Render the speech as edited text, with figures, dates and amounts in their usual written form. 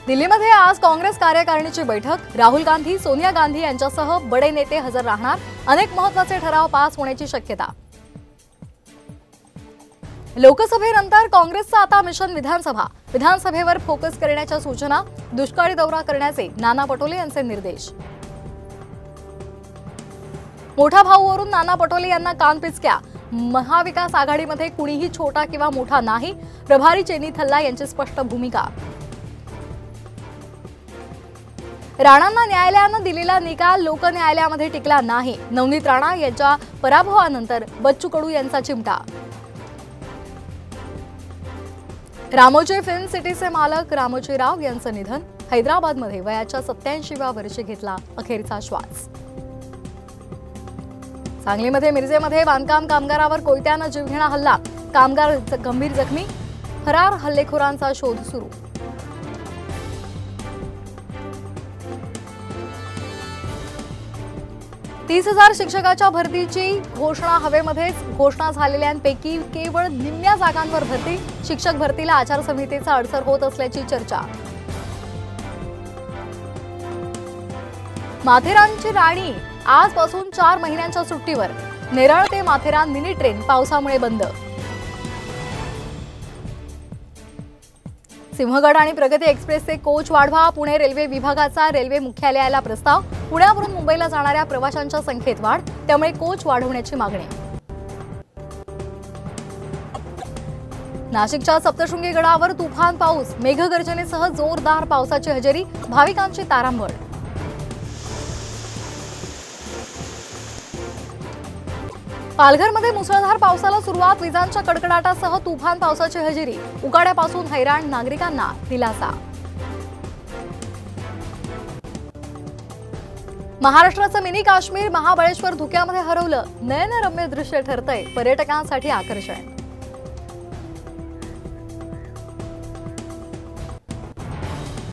दिल्लीमध्ये आज काँग्रेस कार्यकारिणीची बैठक। राहुल गांधी, सोनिया गांधी यांच्यासह बडे नेते हजर राहणार। अनेक महत्त्वाचे ठराव पास होण्याची शक्यता। लोकसभेनंतर काँग्रेसचा आता मिशन विधानसभा। विधानसभेवर फोकस करण्याच्या सूचना। दुष्काळी दौरा करण्याचे नाना पटोले यांचे निर्देश। मोठा भाऊवरून नाना पटोले यांना कानपिचक्या। महाविकास आघाडीमध्ये कुणीही छोटा किंवा मोठा नाही। प्रभारी चेनी थल्ला यांची स्पष्ट भूमिका। राणांना न्यायालयाने दिलेला निकाल लोक न्यायालयामध्ये टिकला नाही। नवनीत राणा यांच्या पराभवानंतर बच्चू कडू यांचा चिमटा। रामोजी फिल्म सिटीचे मालक रामोजी राव यांचं निधन। हैदराबादमध्ये वयाच्या 87व्या वर्षी घेतला अखेरचा श्वास। सांगलीमध्ये मिरजेमध्ये बांधकाम कामगारावर कोयत्याने जीवघेणा हल्ला। कामगार गंभीर जखमी। फरार हल्लेखोरांचा शोध सुरू। तीस 30,000 शिक्षकाच्या भरतीची घोषणा हवेमध्येच। घोषणा झालेल्यांपैकी केवळ निम्म्या जागांवर भरती। शिक्षक भरतीला आचारसंहितेचा अडसर होत असल्याची चर्चा। माथेरानची राणी आजपासून 4 महिन्यांच्या सुट्टीवर। नेरळ ते माथेरान मिनी ट्रेन पावसामुळे बंद। सिंहगड आणि प्रगती एक्सप्रेसचे कोच वाढवा। पुणे रेल्वे विभागाचा रेल्वे मुख्यालयाला प्रस्ताव। पुण्यावरून मुंबईला जाणाऱ्या प्रवाशांच्या संख्येत वाढ, त्यामुळे कोच वाढवण्याची मागणी। नाशिकच्या सप्तशृंगी गडावर तुफान पाऊस। मेघगर्जनेसह जोरदार पावसाची हजेरी। भाविकांची तारांबळ। पालघरमध्ये मुसळधार पावसाला सुरुवात। विजांच्या कडकडाटासह तुफान पावसाची हजेरी। उकाड्यापासून हैराण नागरिकांना दिलासा। महाराष्ट्राचं मिनी काश्मीर महाबळेश्वर धुक्यामध्ये हरवलं। नयनरम्य दृश्य ठरतंय पर्यटकांसाठी आकर्षण।